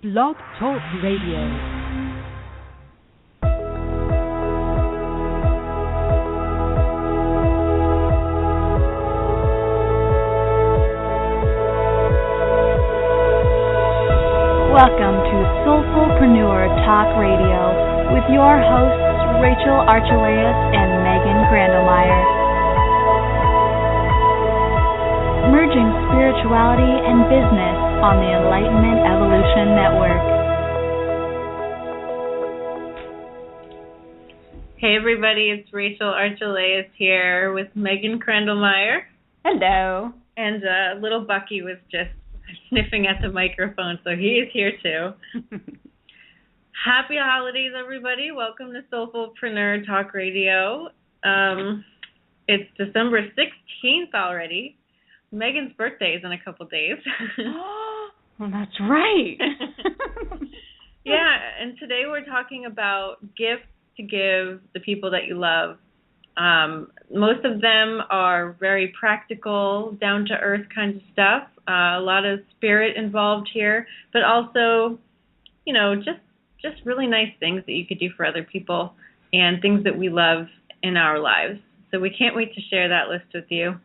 Blog Talk Radio. Welcome to Soulfulpreneur Talk Radio with your hosts Rachel Archelaus and Megan Grandelmeyer. Merging spirituality and business on the Enlightenment Evolution Network. Hey everybody, it's Rachel Archelaus here with Megan Grandelmeyer. Hello. And little Bucky was just sniffing at the microphone, so he is here too. Happy holidays, everybody. Welcome to Soulfulpreneur Talk Radio. It's December 16th already. Megan's birthday is in a couple days. Well, that's right. Yeah, and today we're talking about gifts to give the people that you love. Most of them are very practical, down-to-earth kinds of stuff. A lot of spirit involved here, but also, just really nice things that you could do for other people and things that we love in our lives. So we can't wait to share that list with you.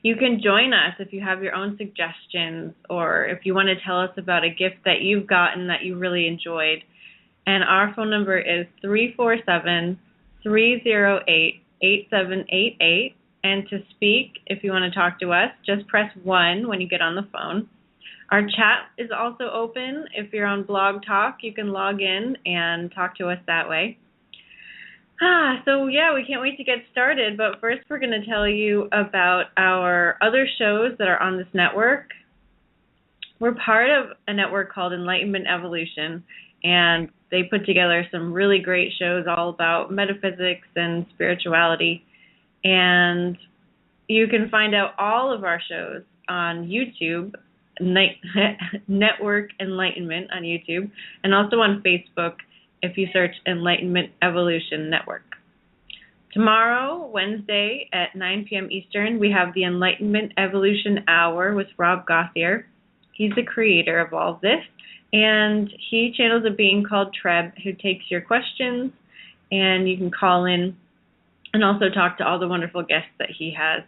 You can join us if you have your own suggestions or if you want to tell us about a gift that you've gotten that you really enjoyed. And our phone number is 347-308-8788. And to speak, if you want to talk to us, just press 1 when you get on the phone. Our chat is also open. If you're on Blog Talk, you can log in and talk to us that way. So we can't wait to get started. But first, we're going to tell you about our other shows that are on this network. We're part of a network called Enlightenment Evolution, and they put together some really great shows all about metaphysics and spirituality. And you can find out all of our shows on YouTube, Network Enlightenment on YouTube, and also on Facebook if you search Enlightenment Evolution Network. Tomorrow, Wednesday at 9 p.m. Eastern, we have the Enlightenment Evolution Hour with Rob Gauthier. He's the creator of all of this, and he channels a being called Treb who takes your questions, and you can call in and also talk to all the wonderful guests that he has.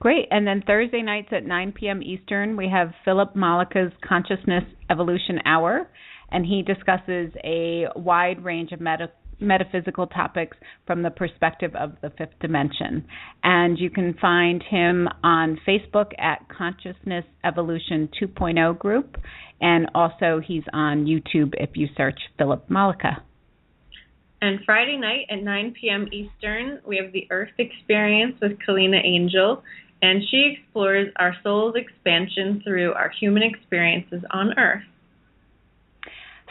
Great. And then Thursday nights at 9 p.m. Eastern, we have Philip Malika's Consciousness Evolution Hour, and he discusses a wide range of metaphysical topics from the perspective of the fifth dimension. And you can find him on Facebook at Consciousness Evolution 2.0 group, and also he's on YouTube if you search Philip Malika. And Friday night at 9 p.m. Eastern, we have the Earth Experience with Kalina Angel, and she explores our soul's expansion through our human experiences on Earth.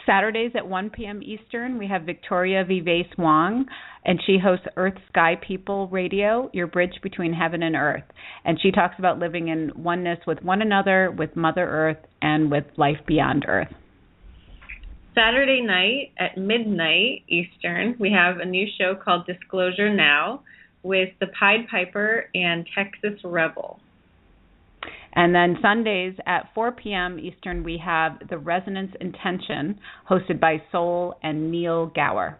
Saturdays at 1 p.m. Eastern, we have Victoria Vives Wong, and she hosts Earth Sky People Radio, your bridge between heaven and earth. And she talks about living in oneness with one another, with Mother Earth, and with life beyond Earth. Saturday night at midnight Eastern, we have a new show called Disclosure Now with the Pied Piper and Texas Rebel. And then Sundays at 4 p.m. Eastern, we have The Resonance Intention, hosted by Soul and Neil Gower.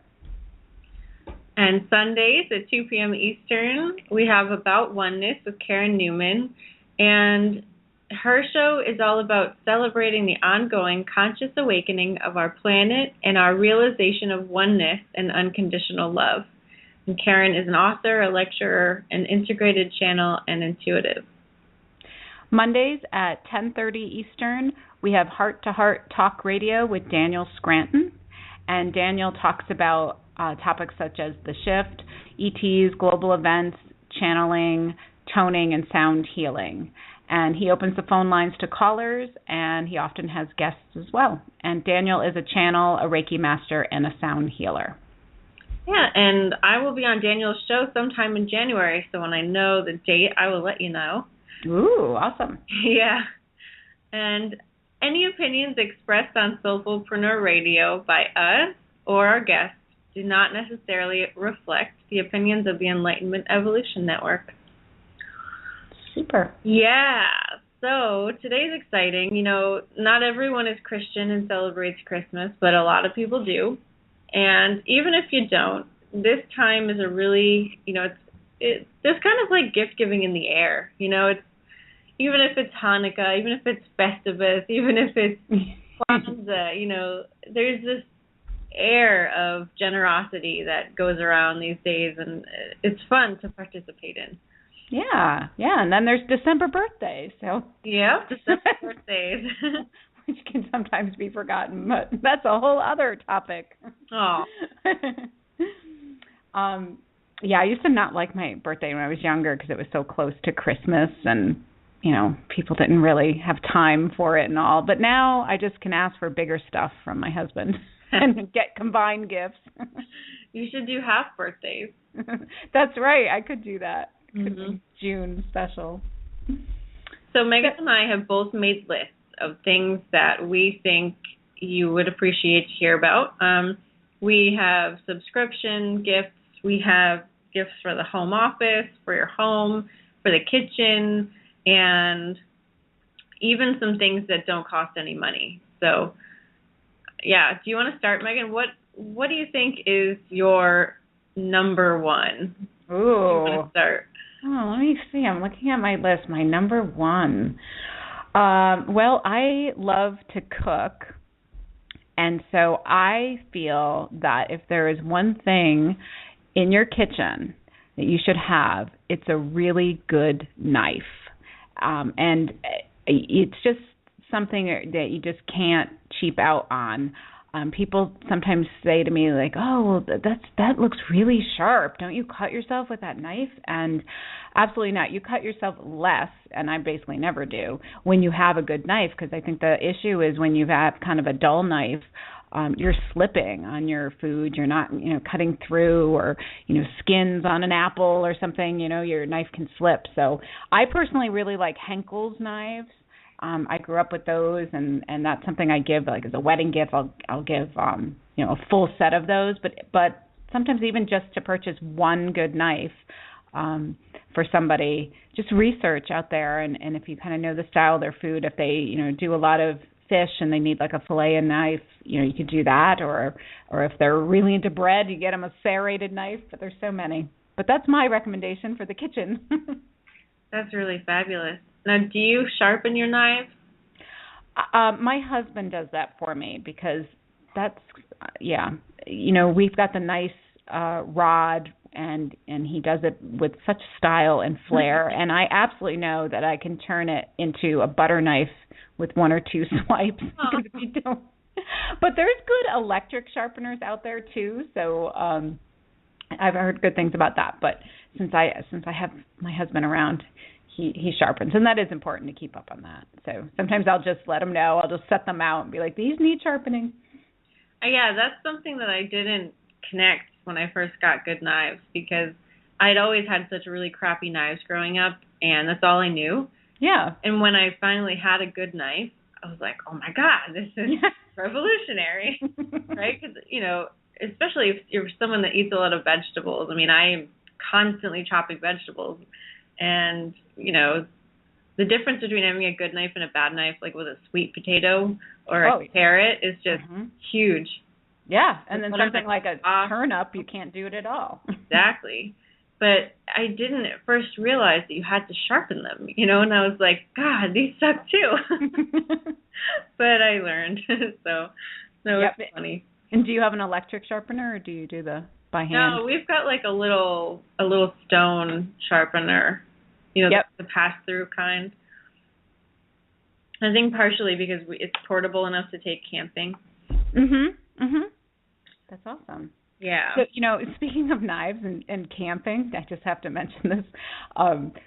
And Sundays at 2 p.m. Eastern, we have About Oneness with Karen Newman. And her show is all about celebrating the ongoing conscious awakening of our planet and our realization of oneness and unconditional love. And Karen is an author, a lecturer, an integrated channel, and intuitive. Mondays at 10:30 Eastern, we have Heart to Heart Talk Radio with Daniel Scranton. And Daniel talks about topics such as the shift, ETs, global events, channeling, toning, and sound healing. And he opens the phone lines to callers, and he often has guests as well. And Daniel is a channel, a Reiki master, and a sound healer. Yeah, and I will be on Daniel's show sometime in January, so when I know the date, I will let you know. Ooh, awesome. Yeah. And any opinions expressed on Soulfulpreneur Radio by us or our guests do not necessarily reflect the opinions of the Enlightenment Evolution Network. Super. Yeah. So today's exciting. Not everyone is Christian and celebrates Christmas, but a lot of people do. And even if you don't, this time is a really, there's kind of like gift giving in the air. It's even if it's Hanukkah, even if it's Festivus, even if it's Kwanzaa, there's this air of generosity that goes around these days, and it's fun to participate in. Yeah, and then there's December birthdays. So December birthdays, which can sometimes be forgotten, but that's a whole other topic. Oh. I used to not like my birthday when I was younger because it was so close to Christmas, and people didn't really have time for it and all. But now I just can ask for bigger stuff from my husband and get combined gifts. You should do half birthdays. That's right. I could do that. Mm-hmm. June special. So Megan and I have both made lists of things that we think you would appreciate to hear about. We have subscription gifts. We have gifts for the home office, for your home, for the kitchen, and even some things that don't cost any money. So, do you want to start, Megan? What do you think is your number one? Ooh. Do you want to start? Oh, let me see. I'm looking at my list. My number one. Well, I love to cook. And so I feel that if there is one thing in your kitchen that you should have, it's a really good knife. And it's just something that you just can't cheap out on. People sometimes say to me, like, oh, well, that looks really sharp. Don't you cut yourself with that knife? And absolutely not. You cut yourself less, and I basically never do, when you have a good knife, because I think the issue is when you have kind of a dull knife, you're slipping on your food. You're not, cutting through, or, skins on an apple or something, your knife can slip. So I personally really like Henkel's knives. I grew up with those, and that's something I give, like, as a wedding gift. I'll give a full set of those, but sometimes even just to purchase one good knife for somebody, just research out there, and if you kind of know the style of their food, if they do a lot of fish and they need like a fillet knife, you could do that, or if they're really into bread, you get them a serrated knife. But there's so many. But that's my recommendation for the kitchen. That's really fabulous. Now, do you sharpen your knives? My husband does that for me, because that's, we've got the nice rod, and he does it with such style and flair, and I absolutely know that I can turn it into a butter knife with one or two swipes. Because if you don't. But there's good electric sharpeners out there too, so I've heard good things about that. But since I have my husband around, he sharpens, and that is important to keep up on that. So sometimes I'll just let him know. I'll just set them out and be like, these need sharpening. Yeah, that's something that I didn't connect when I first got good knives, because I'd always had such really crappy knives growing up, and that's all I knew. Yeah. And when I finally had a good knife, I was like, oh my God, this is revolutionary, right? Because, especially if you're someone that eats a lot of vegetables. I mean, I am constantly chopping vegetables. And, the difference between having a good knife and a bad knife, like with a sweet potato or a carrot, is just huge. Yeah, and then something like a turnip, you can't do it at all. Exactly. But I didn't at first realize that you had to sharpen them, and I was like, God, these suck too. But I learned. So it's funny. And do you have an electric sharpener, or do you do the by hand? No, we've got like a little stone sharpener, the pass-through kind. I think partially because it's portable enough to take camping. That's awesome. Yeah. So, speaking of knives and camping, I just have to mention this.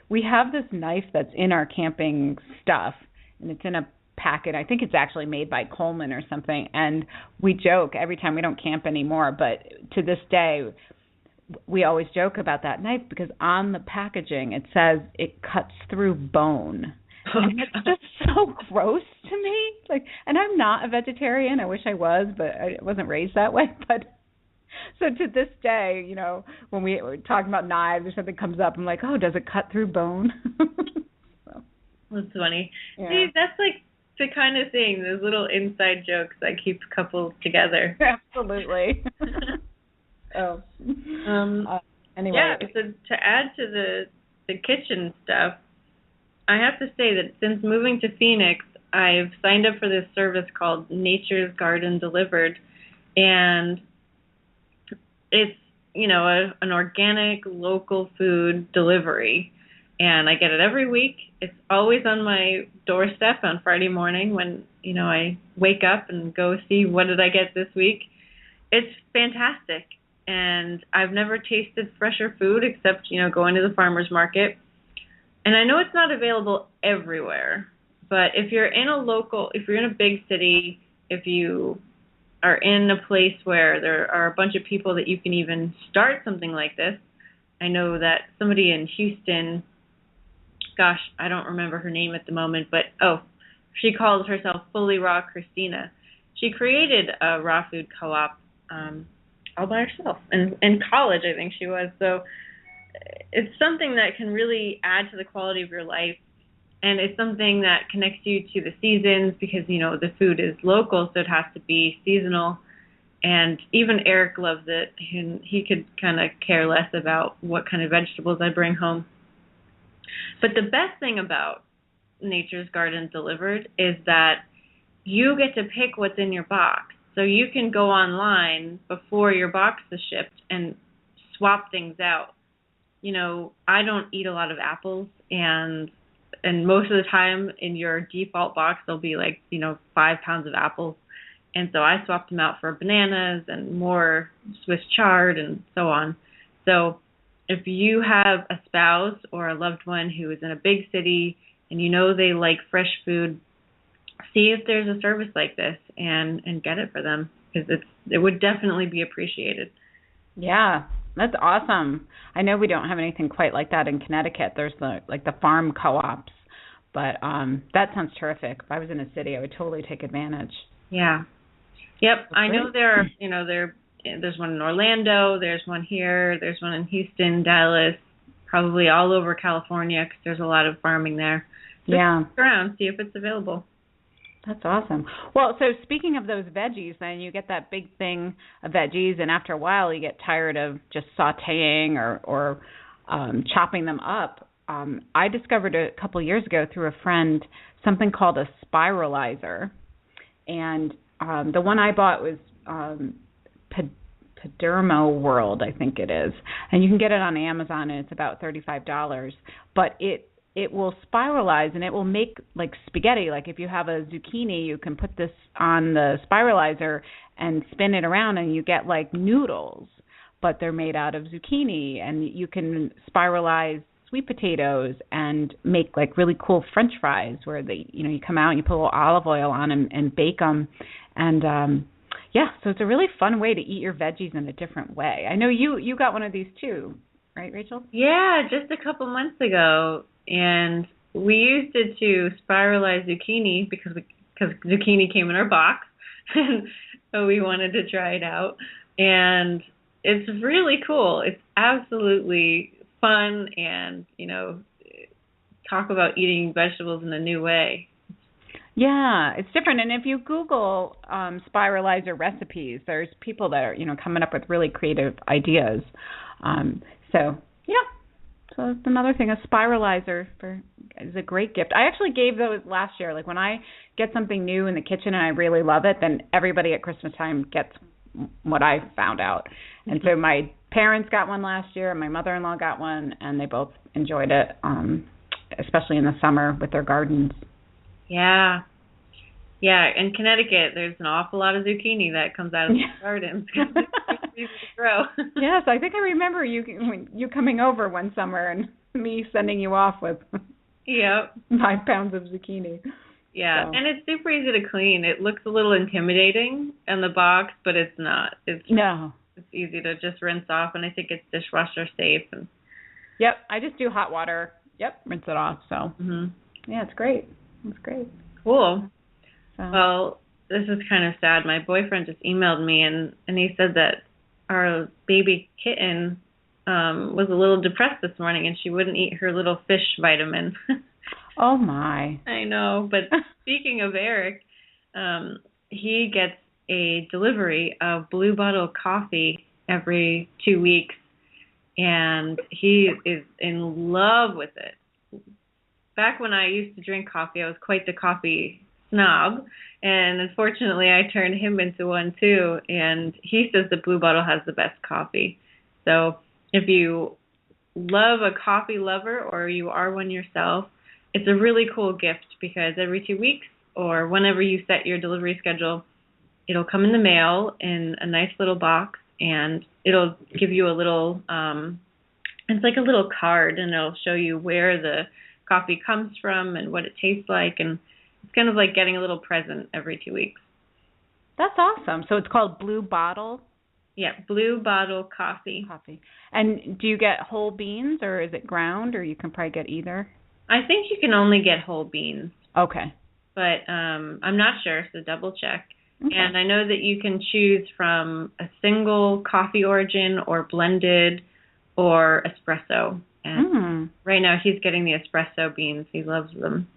We have this knife that's in our camping stuff, and it's in a packet. I think it's actually made by Coleman or something, and we joke every time. We don't camp anymore, but to this day, we always joke about that knife, because on the packaging it says it cuts through bone. And it's just so gross to me. And I'm not a vegetarian. I wish I was, but I wasn't raised that way. But so to this day, when we're talking about knives or something comes up, I'm like, oh, does it cut through bone? So. That's funny. Yeah. See, that's like the kind of thing, those little inside jokes that keep couples together. Absolutely. Oh. Anyway. Yeah, so to add to the kitchen stuff, I have to say that since moving to Phoenix, I've signed up for this service called Nature's Garden Delivered, and it's, an organic local food delivery, and I get it every week. It's always on my doorstep on Friday morning when, I wake up and go see what did I get this week. It's fantastic, and I've never tasted fresher food except, going to the farmer's market. And I know it's not available everywhere, but if you're in a big city, if you are in a place where there are a bunch of people that you can even start something like this. I know that somebody in Houston, gosh, I don't remember her name at the moment, but she calls herself Fully Raw Christina. She created a raw food co-op all by herself, in college, I think she was. So it's something that can really add to the quality of your life. And it's something that connects you to the seasons because, the food is local, so it has to be seasonal. And even Eric loves it. And he could kind of care less about what kind of vegetables I bring home. But the best thing about Nature's Garden Delivered is that you get to pick what's in your box. So you can go online before your box is shipped and swap things out. I don't eat a lot of apples, and most of the time in your default box there'll be 5 pounds of apples, and so I swapped them out for bananas and more Swiss chard and so on. So if you have a spouse or a loved one who is in a big city and they like fresh food, see if there's a service like this and get it for them, because it would definitely be appreciated. Yeah. That's awesome. I know we don't have anything quite like that in Connecticut. There's the farm co-ops, but that sounds terrific. If I was in a city, I would totally take advantage. Yeah. Yep. I know there's one in Orlando. There's one here. There's one in Houston, Dallas, probably all over California because there's a lot of farming there. Just look around, see if it's available. That's awesome. Well, so speaking of those veggies, then you get that big thing of veggies, and after a while you get tired of just sautéing or chopping them up. I discovered a couple of years ago through a friend something called a spiralizer, and the one I bought was Padermo World, I think it is, and you can get it on Amazon, and it's about $35, but it will spiralize and it will make like spaghetti. Like if you have a zucchini, you can put this on the spiralizer and spin it around and you get like noodles, but they're made out of zucchini. And you can spiralize sweet potatoes and make like really cool French fries where you come out and you put a little olive oil on them and bake them. And so it's a really fun way to eat your veggies in a different way. I know you got one of these too, right, Rachel? Yeah, just a couple months ago. And we used it to spiralize zucchini because zucchini came in our box, and so we wanted to try it out. And it's really cool. It's absolutely fun, and talk about eating vegetables in a new way. Yeah, it's different. And if you Google spiralizer recipes, there's people that are coming up with really creative ideas. So it's another thing. A spiralizer is a great gift. I actually gave those last year. Like when I get something new in the kitchen and I really love it, then everybody at Christmas time gets what I found out. And so my parents got one last year, and my mother-in-law got one, and they both enjoyed it, especially in the summer with their gardens. Yeah. Yeah, in Connecticut, there's an awful lot of zucchini that comes out of the gardens because it's easy to grow. Yes, I think I remember you coming over one summer and me sending you off with 5 pounds of zucchini. Yeah, so. And it's super easy to clean. It looks a little intimidating in the box, but it's not. It's easy to just rinse off, and I think it's dishwasher safe. Yep, I just do hot water. Yep, rinse it off. So yeah, it's great. It's great. Cool. Well, this is kind of sad. My boyfriend just emailed me, and he said that our baby kitten was a little depressed this morning, and she wouldn't eat her little fish vitamin. Oh, my. I know, but speaking of Eric, he gets a delivery of Blue Bottle coffee every 2 weeks, and he is in love with it. Back when I used to drink coffee, I was quite the coffee snob, and unfortunately I turned him into one too, and he says the Blue Bottle has the best coffee. So if you love a coffee lover or you are one yourself, it's a really cool gift because every 2 weeks or whenever you set your delivery schedule, it'll come in the mail in a nice little box, and it'll give you a little, it's like a little card, and it'll show you where the coffee comes from and what it tastes like, and it's kind of like getting a little present every 2 weeks. That's awesome. So it's called Blue Bottle? Yeah, Blue Bottle coffee. And do you get whole beans, or is it ground, or you can probably get either? I think you can only get whole beans. Okay. But I'm not sure, so double check. Okay. And I know that you can choose from a single coffee origin or blended or espresso. And right now he's getting the espresso beans. He loves them.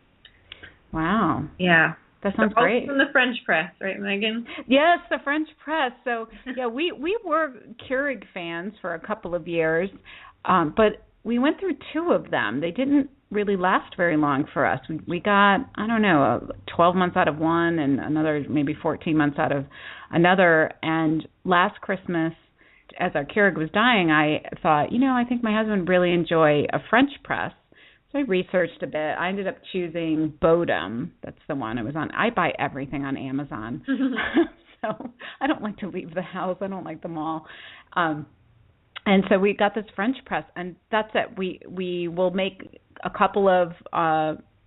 Wow. Yeah. That sounds great. From the French press, right, Megan? Yes, the French press. So, yeah, we were Keurig fans for a couple of years, but we went through 2 of them. They didn't really last very long for us. We got, 12 months out of one and another maybe 14 months out of another. And last Christmas, as our Keurig was dying, I thought, I think my husband would really enjoy a French press. So I researched a bit. I ended up choosing Bodum. That's the one it was on. I buy everything on Amazon. So I don't like to leave the house. I don't like them all. And so we got this French press, and that's it. We will make a couple of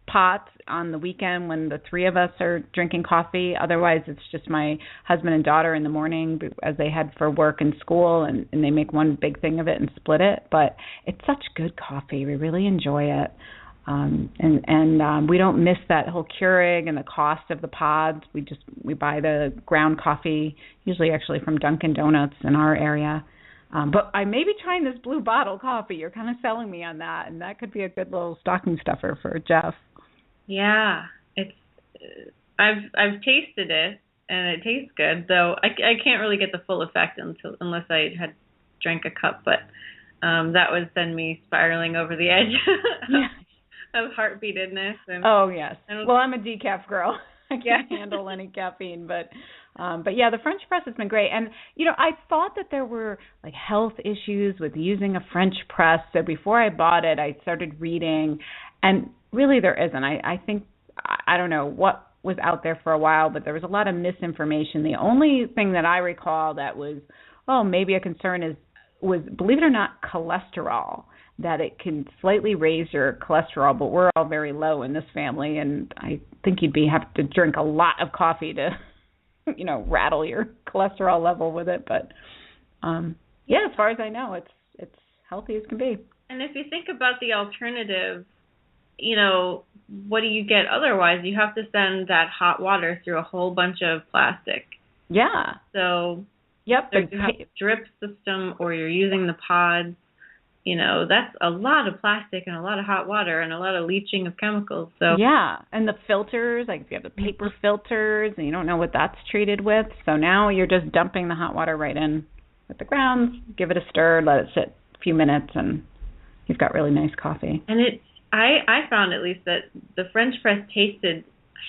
pots on the weekend when the 3 of us are drinking coffee. Otherwise, it's just my husband and daughter in the morning as they head for work and school, and they make one big thing of it and split it. But it's such good coffee. We really enjoy it. And we don't miss that whole Keurig and the cost of the pods. We buy the ground coffee, usually actually from Dunkin' Donuts in our area. But I may be trying this Blue Bottle coffee. You're kind of selling me on that, and that could be a good little stocking stuffer for Jeff. Yeah, it's. I've tasted it, and it tastes good. Though I can't really get the full effect unless I had drank a cup. But that would send me spiraling over the edge of heartbeatedness. And, oh yes. Well, I'm a decaf girl. I can't handle any caffeine, but yeah, the French press has been great. And I thought that there were like health issues with using a French press. So before I bought it, I started reading, and really there isn't. I think I don't know what was out there for a while, but there was a lot of misinformation. The only thing that I recall that was maybe a concern was, believe it or not, cholesterol. That it can slightly raise your cholesterol, but we're all very low in this family, and I think you'd have to drink a lot of coffee to, rattle your cholesterol level with it. But as far as I know, it's healthy as can be. And if you think about the alternative, what do you get otherwise? You have to send that hot water through a whole bunch of plastic. Yeah. So yep, you have a drip system, or you're using the pods. That's a lot of plastic and a lot of hot water and a lot of leaching of chemicals. So yeah, and the filters, like if you have the paper filters and you don't know what that's treated with, so now you're just dumping the hot water right in with the grounds, give it a stir, let it sit a few minutes, and you've got really nice coffee. And I found at least that the French press tasted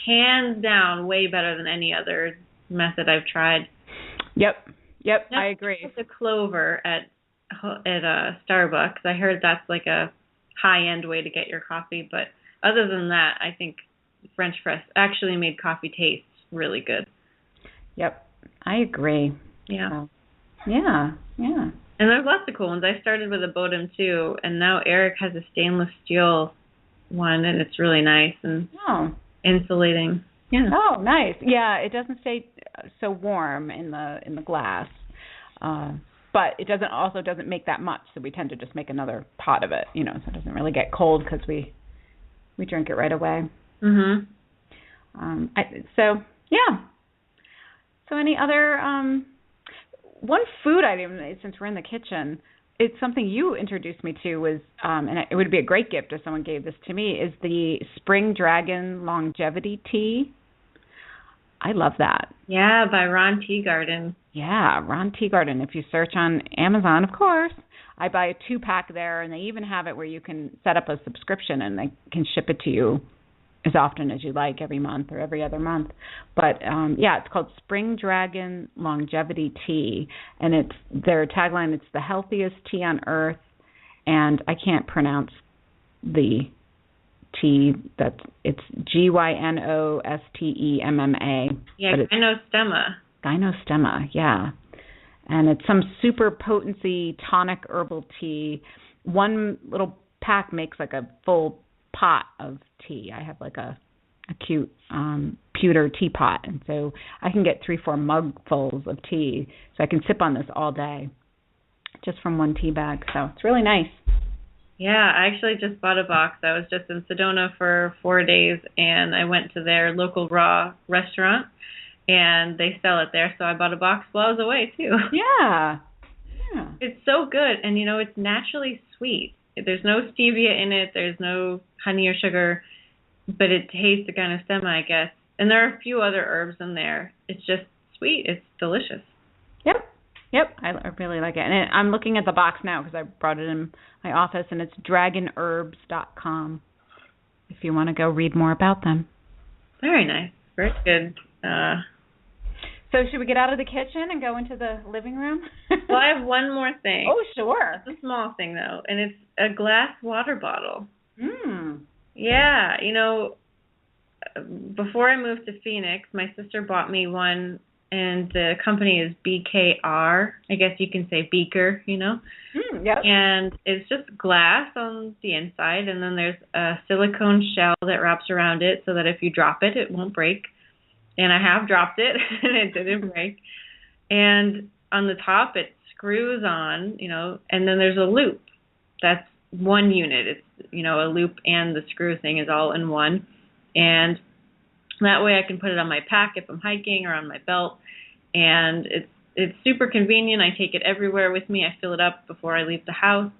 hands down way better than any other method I've tried. Yep, I agree. The clover at Starbucks. I heard that's like a high-end way to get your coffee, but other than that, I think French press actually made coffee taste really good. Yep, I agree. Yeah. Yeah. And there's lots of cool ones. I started with a Bodum too, and now Eric has a stainless steel one, and it's really nice and insulating. Yeah. Oh, nice. Yeah, it doesn't stay so warm in the glass. But it doesn't make that much, so we tend to just make another pot of it, so it doesn't really get cold because we drink it right away. Mhm. So any other one food item, since we're in the kitchen, it's something you introduced me to was, and it would be a great gift if someone gave this to me, is the Spring Dragon Longevity Tea. I love that. Yeah, by Ron Teagarden. Yeah, Ron Teagarden. If you search on Amazon, of course, I buy a 2-pack there, and they even have it where you can set up a subscription and they can ship it to you as often as you like, every month or every other month. But yeah, it's called Spring Dragon Longevity Tea, and it's their tagline. It's the healthiest tea on earth, and I can't pronounce the tea. It's Gynostemma. Yeah, Gynostemma. Gynostemma, yeah. And it's some super potency tonic herbal tea. One little pack makes like a full pot of tea. I have like a cute pewter teapot, and so I can get 3-4 mugfuls of tea. So I can sip on this all day, just from one tea bag. So it's really nice. Yeah, I actually just bought a box. I was just in Sedona for 4 days, and I went to their local raw restaurant, and they sell it there. So I bought a box while I was away too. Yeah. It's so good, and it's naturally sweet. There's no stevia in it. There's no honey or sugar, but it tastes the Gynostemma, I guess. And there are a few other herbs in there. It's just sweet. It's delicious. Yep. I really like it. And I'm looking at the box now because I brought it in my office, and it's dragonherbs.com if you want to go read more about them. Very nice. Very good. So should we get out of the kitchen and go into the living room? Well, I have one more thing. Oh, sure. It's a small thing, though, and it's a glass water bottle. Yeah, before I moved to Phoenix, my sister bought me one, and the company is BKR. I guess you can say beaker, Yep. And it's just glass on the inside, and then there's a silicone shell that wraps around it so that if you drop it, it won't break. And I have dropped it, and it didn't break. And on the top, it screws on, and then there's a loop. That's one unit. It's, a loop and the screw thing is all in one. And that way I can put it on my pack if I'm hiking or on my belt. And it's super convenient. I take it everywhere with me. I fill it up before I leave the house.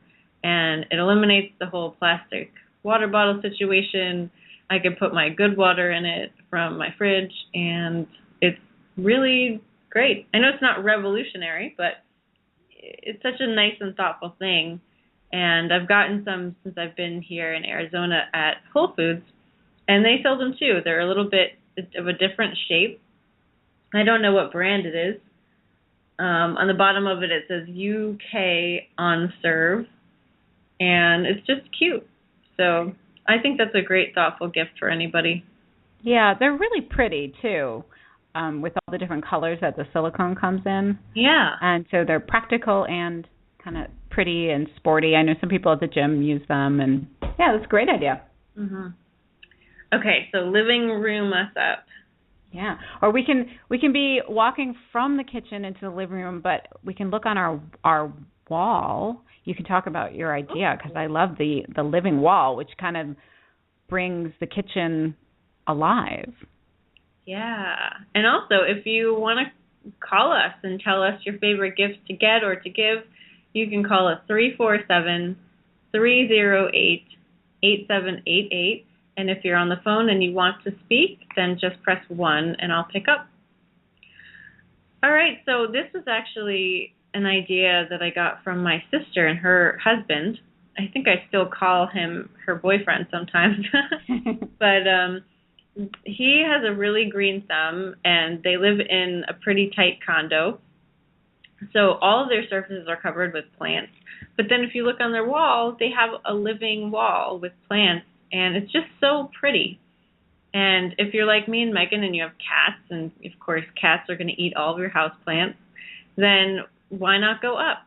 And it eliminates the whole plastic water bottle situation. I can put my good water in it from my fridge, and it's really great. I know it's not revolutionary, but it's such a nice and thoughtful thing. And I've gotten some since I've been here in Arizona at Whole Foods, and they sell them too. They're a little bit of a different shape. I don't know what brand it is. On the bottom of it, it says UK on serve, and it's just cute. So I think that's a great, thoughtful gift for anybody. Yeah, they're really pretty, too, with all the different colors that the silicone comes in. Yeah. And so they're practical and kind of pretty and sporty. I know some people at the gym use them, and, yeah, that's a great idea. Mm-hmm. Okay, so living room us up. Yeah, or we can be walking from the kitchen into the living room, but we can look on our wall. You can talk about your idea, because I love the living wall, which kind of brings the kitchen alive. Yeah. And also, if you want to call us and tell us your favorite gifts to get or to give, you can call us 347-308-8788. And if you're on the phone and you want to speak, then just press 1 and I'll pick up. All right, so this is actually an idea that I got from my sister and her husband. I think I still call him her boyfriend sometimes. But he has a really green thumb, and they live in a pretty tight condo. So all of their surfaces are covered with plants. But then if you look on their wall, they have a living wall with plants, and it's just so pretty. And if you're like me and Megan and you have cats, and of course cats are going to eat all of your house plants, then why not go up?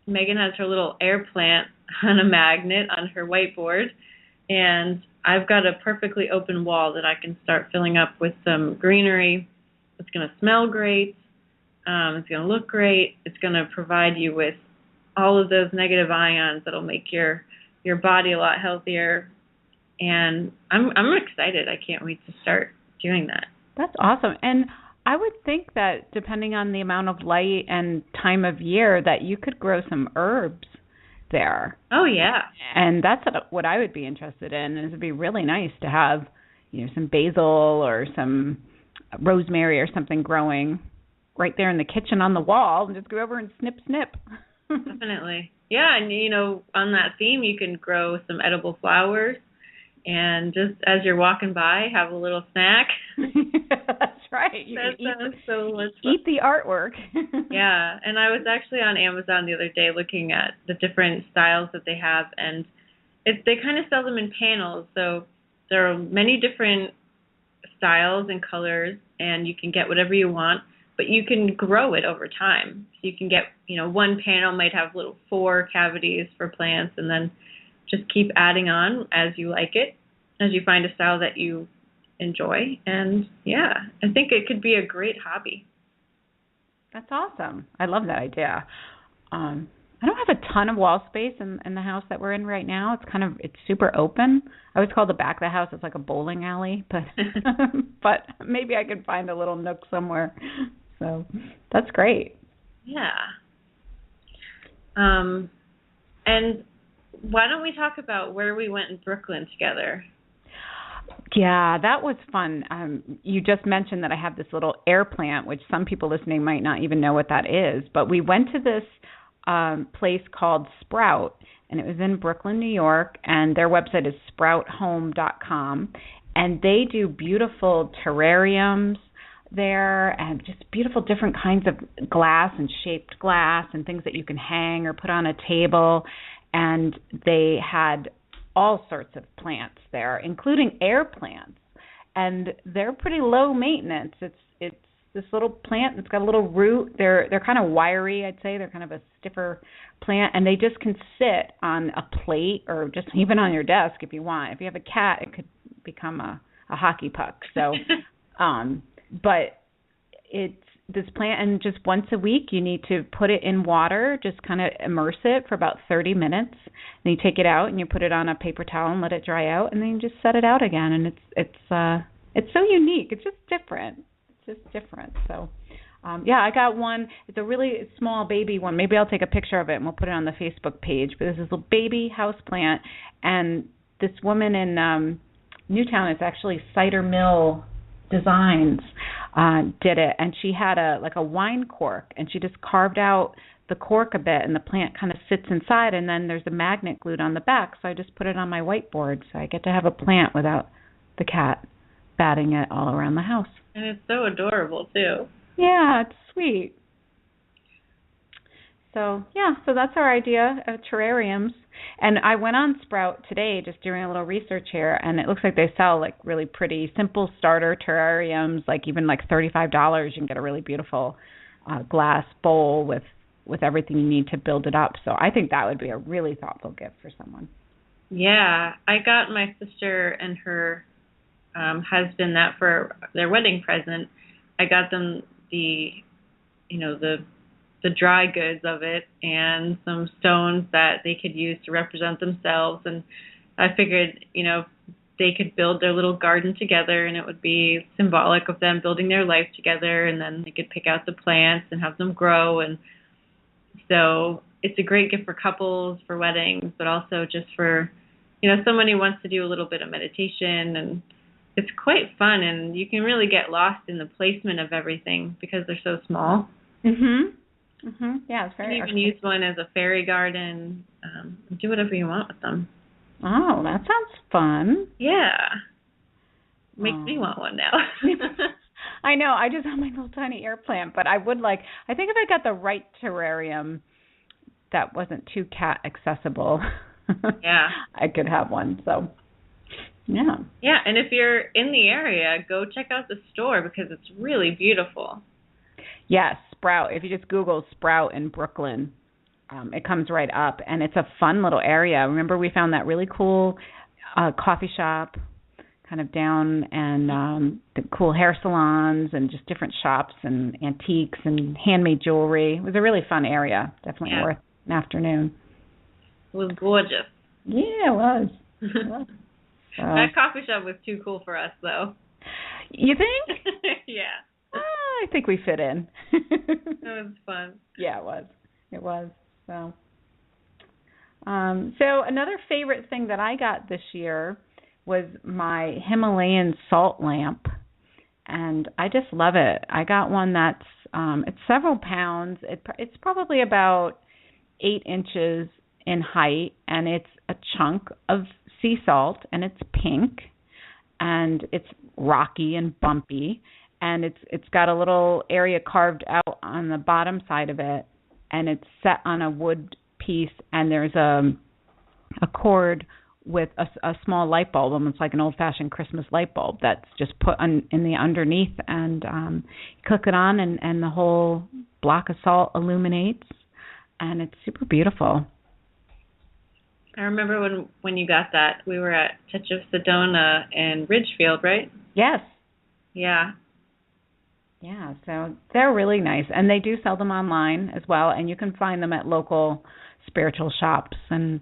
Megan has her little air plant on a magnet on her whiteboard, and I've got a perfectly open wall that I can start filling up with some greenery. It's going to smell great. It's going to look great. It's going to provide you with all of those negative ions that'll make your body a lot healthier. And I'm excited. I can't wait to start doing that. That's awesome. And I would think that depending on the amount of light and time of year that you could grow some herbs there. Oh, yeah. And that's what I would be interested in. Is it'd be really nice to have, some basil or some rosemary or something growing right there in the kitchen on the wall, and just go over and snip. Definitely. Yeah, and on that theme, you can grow some edible flowers, and just as you're walking by, have a little snack. That's right. That sounds so much fun. Eat the artwork. Yeah, and I was actually on Amazon the other day looking at the different styles that they have, and they kind of sell them in panels, so there are many different styles and colors, and you can get whatever you want, but you can grow it over time. So you can get, one panel might have little 4 cavities for plants, and then just keep adding on as you like it, as you find a style that you enjoy. And yeah, I think it could be a great hobby. That's awesome. I love that idea. I don't have a ton of wall space in the house that we're in right now. It's super open. I always call the back of the house, it's like a bowling alley, but but maybe I could find a little nook somewhere. So that's great. Yeah. And why don't we talk about where we went in Brooklyn together? Yeah, that was fun. You just mentioned that I have this little air plant, which some people listening might not even know what that is. But we went to this place called Sprout, and it was in Brooklyn, New York, and their website is sprouthome.com. And they do beautiful terrariums there and just beautiful different kinds of glass and shaped glass and things that you can hang or put on a table. And they had all sorts of plants there, including air plants. And they're pretty low maintenance. It's this little plant that's got a little root. They're kind of wiry, I'd say. They're kind of a stiffer plant, and they just can sit on a plate or just even on your desk if you want. If you have a cat, it could become a hockey puck. So, but it's this plant, and just once a week you need to put it in water, just kind of immerse it for about 30 minutes. And you take it out and you put it on a paper towel and let it dry out, and then you just set it out again. And it's so unique. It's just different. So, I got one. It's a really small baby one. Maybe I'll take a picture of it and we'll put it on the Facebook page. But this is a little baby house plant, and this woman in Newtown, it's actually Cider Mill Designs, did it, and she had a wine cork, and she just carved out the cork a bit, and the plant kind of sits inside, and then there's a magnet glued on the back. So I just put it on my whiteboard, so I get to have a plant without the cat batting it all around the house. And it's so adorable, too. Yeah, it's sweet. So that's our idea of terrariums. And I went on Sprout today just doing a little research here, and it looks like they sell like really pretty simple starter terrariums, like even like $35. You can get a really beautiful glass bowl with everything you need to build it up. So I think that would be a really thoughtful gift for someone. Yeah, I got my sister and her husband that for their wedding present. I got them the dry goods of it and some stones that they could use to represent themselves. And I figured, they could build their little garden together, and it would be symbolic of them building their life together, and then they could pick out the plants and have them grow. And so it's a great gift for couples, for weddings, but also just for, someone who wants to do a little bit of meditation. And it's quite fun, and you can really get lost in the placement of everything because they're so small. Yeah, it's very. You can even use one as a fairy garden. Do whatever you want with them. Oh, that sounds fun. Yeah. Makes me want one now. I know. I just have my little tiny air plant, but I think if I got the right terrarium that wasn't too cat accessible, yeah, I could have one. So, yeah. Yeah, and if you're in the area, go check out the store because it's really beautiful. Yes, Sprout. If you just Google Sprout in Brooklyn, it comes right up, and it's a fun little area. Remember, we found that really cool coffee shop kind of down, and the cool hair salons and just different shops and antiques and handmade jewelry. It was a really fun area. Definitely worth an afternoon. It was gorgeous. Yeah, it was. That coffee shop was too cool for us, though. You think? Yeah. I think we fit in. It was fun. Yeah, it was. So, So another favorite thing that I got this year was my Himalayan salt lamp, and I just love it. I got one that's it's several pounds. It's probably about 8 inches in height, and it's a chunk of sea salt, and it's pink, and it's rocky and bumpy, and it's got a little area carved out on the bottom side of it, and it's set on a wood piece, and there's a cord with a small light bulb, almost like an old-fashioned Christmas light bulb that's just put in the underneath, and click it on, and the whole block of salt illuminates, and it's super beautiful. I remember when you got that, we were at Touch of Sedona in Ridgefield, right? Yes. Yeah. Yeah, so they're really nice, and they do sell them online as well, and you can find them at local spiritual shops, and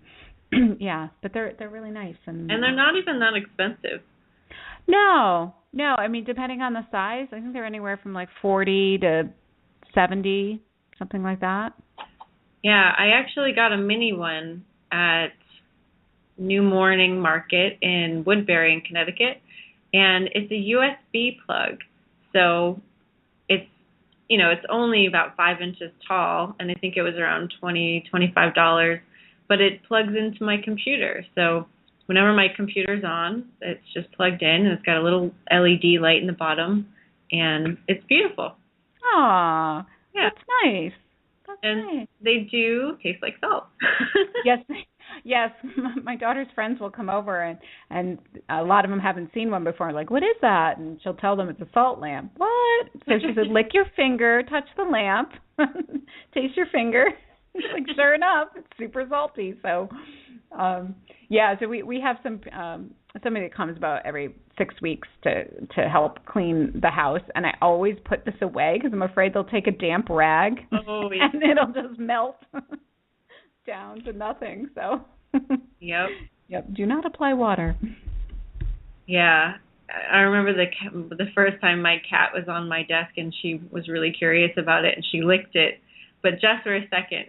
yeah, but they're really nice, and they're not even that expensive. No, I mean, depending on the size, I think they're anywhere from like $40 to $70, something like that. Yeah, I actually got a mini one at New Morning Market in Woodbury in Connecticut, and it's a USB plug, so it's only about 5 inches tall, and I think it was around $25, but it plugs into my computer. So whenever my computer's on, it's just plugged in, and it's got a little LED light in the bottom, and it's beautiful. Aw, yeah. That's nice. And they do taste like salt. Yes. My daughter's friends will come over, and a lot of them haven't seen one before. Like, what is that? And she'll tell them it's a salt lamp. What? So she said, lick your finger, touch the lamp, taste your finger. Like, sure enough, it's super salty. So, so we have somebody that comes about every 6 weeks to help clean the house, and I always put this away because I'm afraid they'll take a damp rag and it'll just melt down to nothing. So yep, do not apply water. Yeah, I remember the first time my cat was on my desk, and she was really curious about it, and she licked it, but just for a second,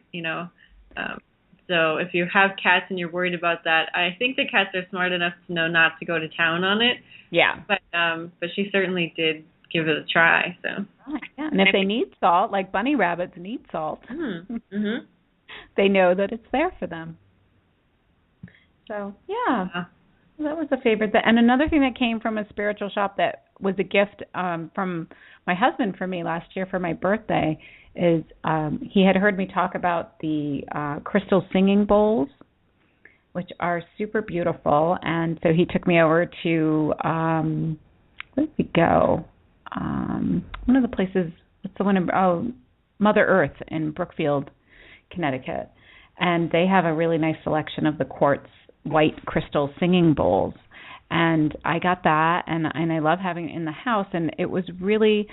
so if you have cats and you're worried about that, I think the cats are smart enough to know not to go to town on it. Yeah. But she certainly did give it a try. So. Yeah. And if they need salt, like bunny rabbits need salt, mm-hmm. they know that it's there for them. So yeah, that was a favorite. And another thing that came from a spiritual shop that was a gift from my husband for me last year for my birthday is he had heard me talk about the crystal singing bowls, which are super beautiful. And so he took me over to, where did we go? One of the places, what's the one in, Mother Earth in Brookfield, Connecticut. And they have a really nice selection of the quartz white crystal singing bowls. And I got that, and I love having it in the house. And it was really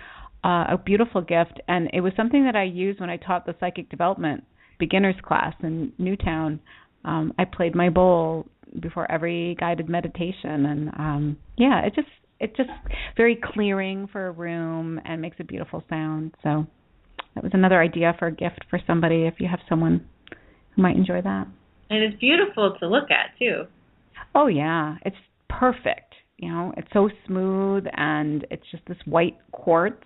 a beautiful gift, and it was something that I used when I taught the psychic development beginners class in Newtown. I played my bowl before every guided meditation, and it's just very clearing for a room and makes a beautiful sound. So that was another idea for a gift for somebody if you have someone who might enjoy that. And it's beautiful to look at too. Oh yeah, it's perfect. It's so smooth, and it's just this white quartz.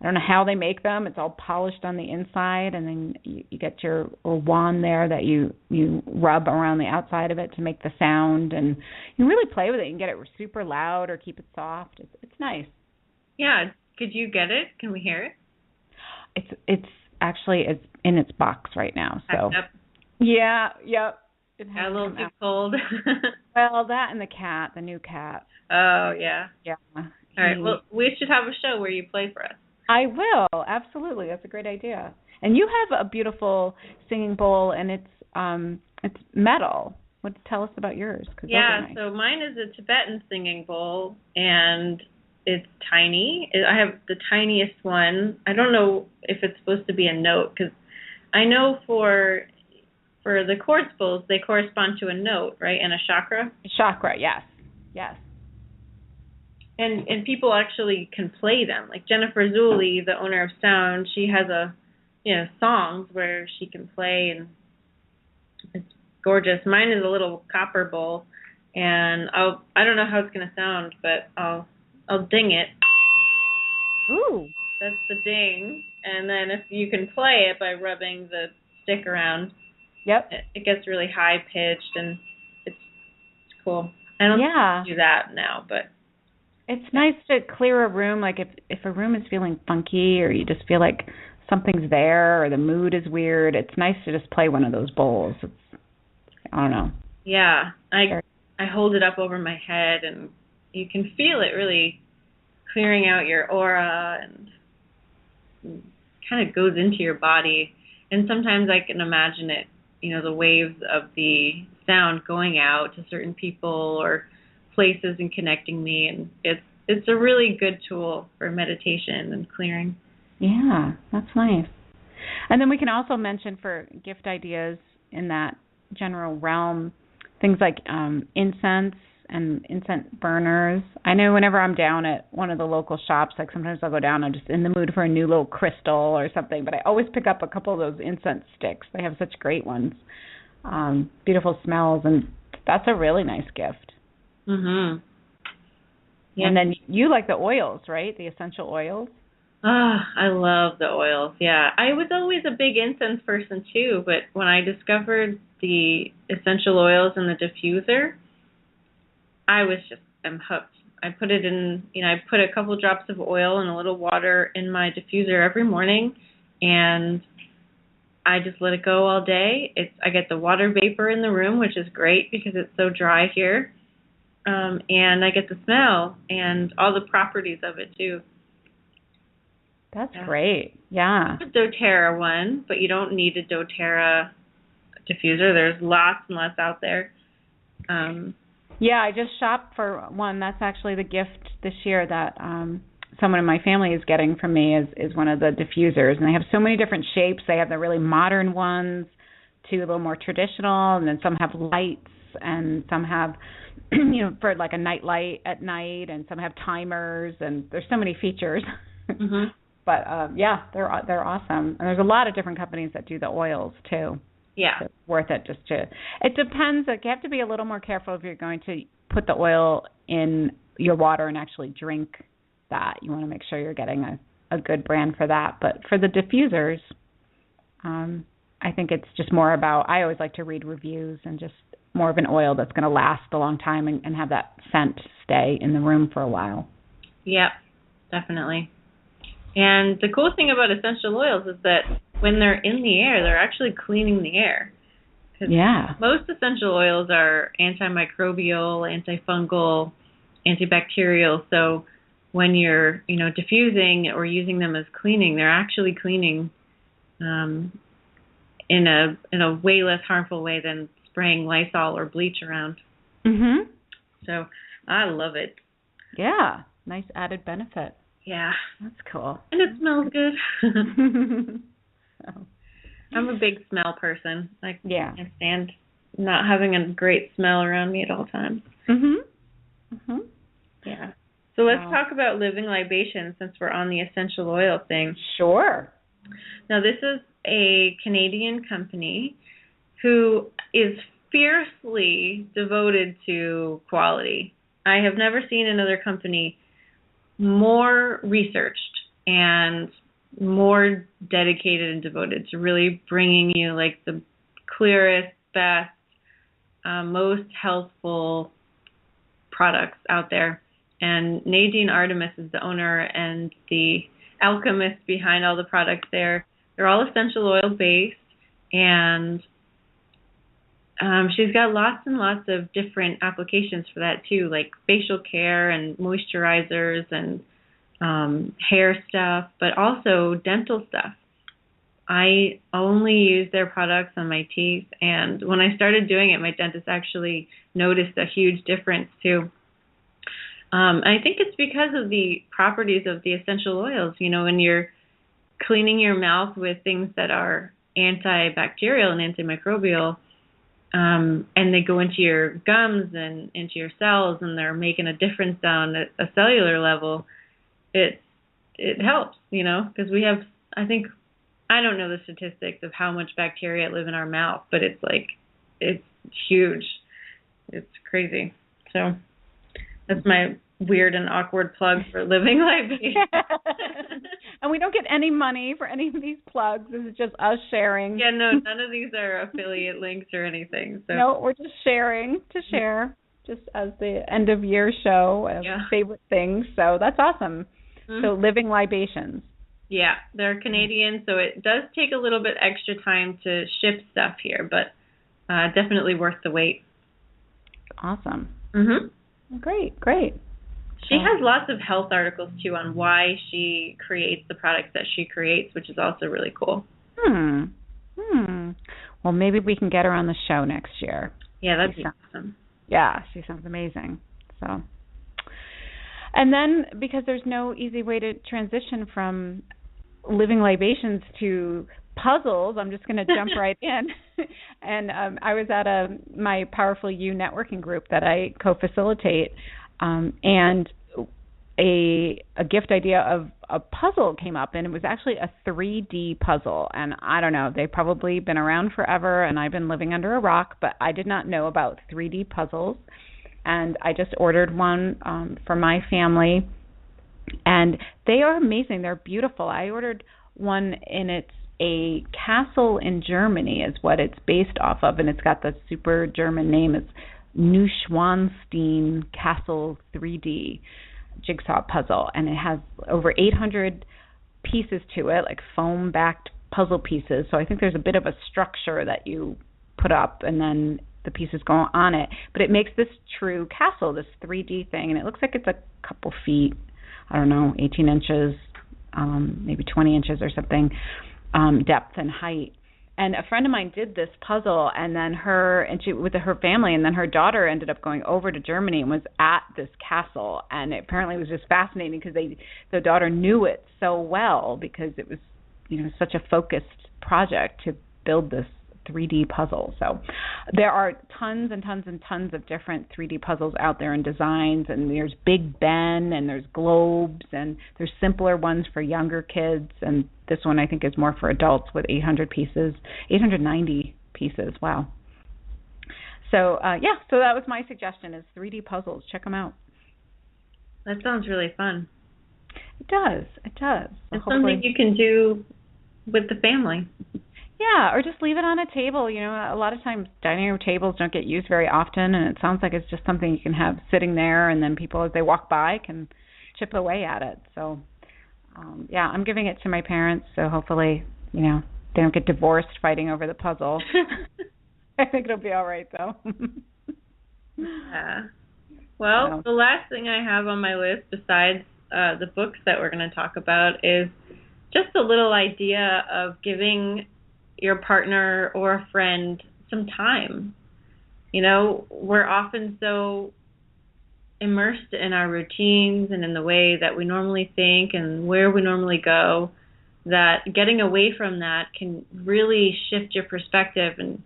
I don't know how they make them. It's all polished on the inside, and then you get your little wand there that you rub around the outside of it to make the sound, and you can really play with it. You can get it super loud or keep it soft. It's nice. Yeah. Could you get it? Can we hear it? It's actually in its box right now. So yep. Yeah. Yep. A little too cold. Well, that and the new cat. Oh yeah. Yeah. All right. Well, we should have a show where you play for us. I will, absolutely. That's a great idea. And you have a beautiful singing bowl, and it's metal. Tell us about yours? Yeah, nice. So mine is a Tibetan singing bowl, and it's tiny. I have the tiniest one. I don't know if it's supposed to be a note, because I know for the quartz bowls, they correspond to a note, right, and a chakra? Chakra, yes. And people actually can play them. Like Jennifer Zulli, the owner of Sound, she has songs where she can play, and gorgeous. Mine is a little copper bowl, and I don't know how it's gonna sound, but I'll ding it. Ooh. That's the ding, and then if you can play it by rubbing the stick around, Yep. it gets really high pitched, and it's cool. I don't do that now, but it's nice to clear a room. Like if a room is feeling funky, or you just feel like something's there, or the mood is weird, it's nice to just play one of those bowls. I don't know. Yeah, I hold it up over my head, and you can feel it really clearing out your aura, and kind of goes into your body. And sometimes I can imagine it, the waves of the sound going out to certain people or places and connecting me, and it's a really good tool for meditation and clearing. Yeah, that's nice. And then we can also mention for gift ideas in that general realm, things like incense and incense burners. I know whenever I'm down at one of the local shops, like sometimes I'll go down, I'm just in the mood for a new little crystal or something, but I always pick up a couple of those incense sticks. They have such great ones. Beautiful smells, and that's a really nice gift. Mhm. Yeah. And then you like the oils, right? The essential oils? I love the oils. Yeah. I was always a big incense person too, but when I discovered the essential oils in the diffuser, I'm hooked. I put it in, I put a couple drops of oil and a little water in my diffuser every morning, and I just let it go all day. I get the water vapor in the room, which is great because it's so dry here. And I get the smell and all the properties of it too. That's great. Yeah. The doTERRA one, but you don't need a doTERRA diffuser. There's lots and lots out there. Yeah, I just shopped for one. That's actually the gift this year that someone in my family is getting from me is one of the diffusers. And they have so many different shapes. They have the really modern ones to a little more traditional, and then some have lights, and some have, for like a night light at night, and some have timers, and there's so many features. Mm-hmm. But yeah, they're awesome. And there's a lot of different companies that do the oils too. Yeah. So it's worth it it depends. Like, you have to be a little more careful if you're going to put the oil in your water and actually drink that. You want to make sure you're getting a good brand for that. But for the diffusers, I think it's just more about, I always like to read reviews, and just more of an oil that's going to last a long time and have that scent stay in the room for a while. Yep, definitely. And the cool thing about essential oils is that when they're in the air, they're actually cleaning the air. Yeah. Most essential oils are antimicrobial, antifungal, antibacterial. So when you're, diffusing or using them as cleaning, they're actually cleaning in a way less harmful way than spraying Lysol or bleach around. Mhm. So I love it. Yeah. Nice added benefit. Yeah. That's cool. And it smells good. So. I'm a big smell person. I can't stand not having a great smell around me at all times. Mhm. Mhm. Yeah. So let's talk about living libations, since we're on the essential oil thing. Sure. Now, this is a Canadian company who is fiercely devoted to quality. I have never seen another company more researched and more dedicated and devoted to really bringing you like the clearest, best, most healthful products out there. And Nadine Artemis is the owner and the alchemist behind all the products there. They're all essential oil based, and she's got lots and lots of different applications for that too, like facial care and moisturizers and hair stuff, but also dental stuff. I only use their products on my teeth, and when I started doing it, my dentist actually noticed a huge difference too. I think it's because of the properties of the essential oils. When you're cleaning your mouth with things that are antibacterial and antimicrobial, and they go into your gums and into your cells, and they're making a difference down at a cellular level, it helps, because we have, I don't know the statistics of how much bacteria live in our mouth, but it's like it's huge. It's crazy. So that's my weird and awkward plug for Living Libation. And we don't get any money for any of these plugs. This is just us sharing. Yeah, no, none of these are affiliate links or anything. So. No, we're just sharing to share, just as the end of year show of favorite things. So that's awesome. Mm-hmm. So Living Libations. Yeah, they're Canadian, so it does take a little bit extra time to ship stuff here, but definitely worth the wait. Awesome. Mm-hmm. Great. She has lots of health articles, too, on why she creates the products that she creates, which is also really cool. Well, maybe we can get her on the show next year. Yeah, that'd be awesome. Yeah, she sounds amazing. So, and then, because there's no easy way to transition from Living Libations to puzzles, I'm just going to jump right in. And I was at my Powerful You networking group that I co-facilitate, and a gift idea of a puzzle came up, and it was actually a 3D puzzle. And I don't know, they've probably been around forever, and I've been living under a rock, but I did not know about 3D puzzles. And I just ordered one for my family, and they are amazing. They're beautiful. I ordered one, and it's a castle in Germany is what it's based off of, and it's got the super German name. It's Neuschwanstein Castle 3D jigsaw puzzle, and it has over 800 pieces to it, like foam-backed puzzle pieces. So I think there's a bit of a structure that you put up, and then the pieces go on it. But it makes this true castle, this 3D thing, and it looks like it's a couple feet, I don't know, 18 inches, maybe 20 inches or something, depth and height. And a friend of mine did this puzzle, and then she with her family, and then her daughter ended up going over to Germany and was at this castle, and it apparently was just fascinating because the daughter knew it so well because it was, such a focused project to build this 3D puzzle. So there are tons and tons and tons of different 3D puzzles out there in designs, and there's Big Ben, and there's globes, and there's simpler ones for younger kids, and this one I think is more for adults with 890 pieces. Wow. So so that was my suggestion, is 3D puzzles. Check them out. That sounds really fun. It does. It's something you can do with the family. Yeah, or just leave it on a table. A lot of times dining room tables don't get used very often, and it sounds like it's just something you can have sitting there, and then people, as they walk by, can chip away at it. So, I'm giving it to my parents, so hopefully, they don't get divorced fighting over the puzzle. I think it'll be all right, though. Yeah. Well, the last thing I have on my list, besides the books that we're going to talk about, is just a little idea of giving your partner or a friend some time. We're often so immersed in our routines and in the way that we normally think and where we normally go that getting away from that can really shift your perspective and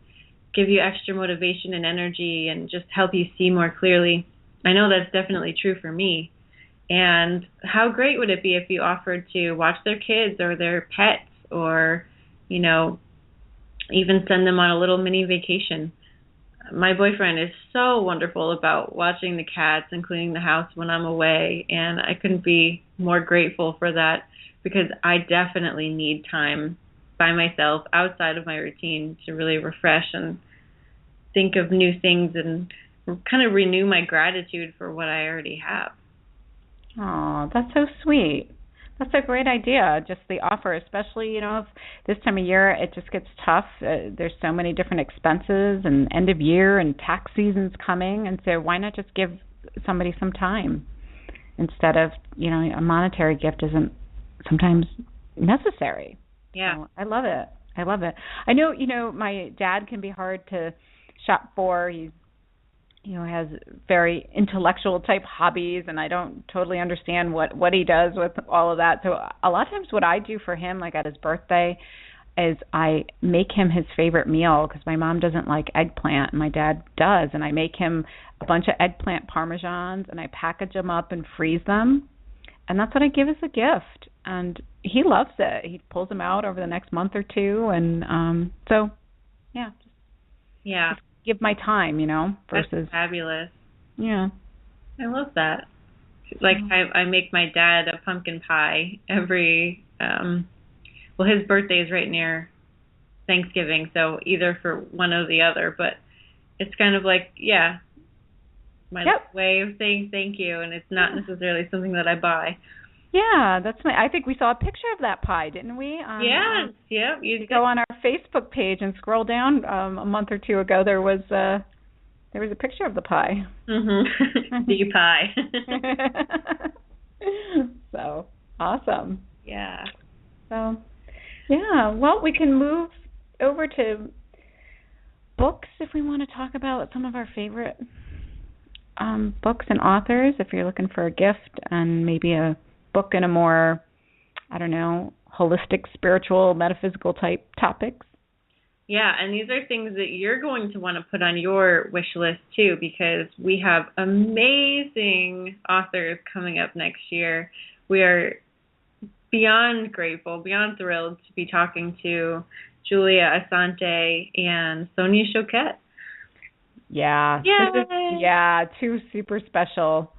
give you extra motivation and energy and just help you see more clearly. I know that's definitely true for me. And how great would it be if you offered to watch their kids or their pets, or, even send them on a little mini vacation. My boyfriend is so wonderful about watching the cats and cleaning the house when I'm away, and I couldn't be more grateful for that, because I definitely need time by myself outside of my routine to really refresh and think of new things and kind of renew my gratitude for what I already have. Oh, that's so sweet. That's a great idea, just the offer, especially, if this time of year it just gets tough. There's so many different expenses and end of year and tax season's coming, and so why not just give somebody some time instead of, a monetary gift isn't sometimes necessary. Yeah. So I love it. I know, my dad can be hard to shop for. He's has very intellectual type hobbies, and I don't totally understand what he does with all of that. So a lot of times what I do for him, like at his birthday, is I make him his favorite meal, because my mom doesn't like eggplant and my dad does, and I make him a bunch of eggplant parmesans, and I package them up and freeze them, and that's what I give as a gift. And he loves it. He pulls them out over the next month or two, and so, yeah. Yeah. give my time, versus. That's fabulous. Yeah. I love that. Like I make my dad a pumpkin pie every his birthday is right near Thanksgiving, so either for one or the other, but it's kind of like, my way of saying thank you, and it's not necessarily something that I buy. Yeah, that's nice. I think we saw a picture of that pie, didn't we? You go on our Facebook page and scroll down a month or two ago. There was a picture of the pie. Mm-hmm. The pie. So, awesome. Yeah. So, well, we can move over to books if we want to talk about some of our favorite books and authors, if you're looking for a gift and maybe a book in a more, holistic, spiritual, metaphysical type topics. Yeah, and these are things that you're going to want to put on your wish list too, because we have amazing authors coming up next year. We are beyond grateful, beyond thrilled to be talking to Julia Asante and Sonia Choquette. Yeah. Yay! Two super special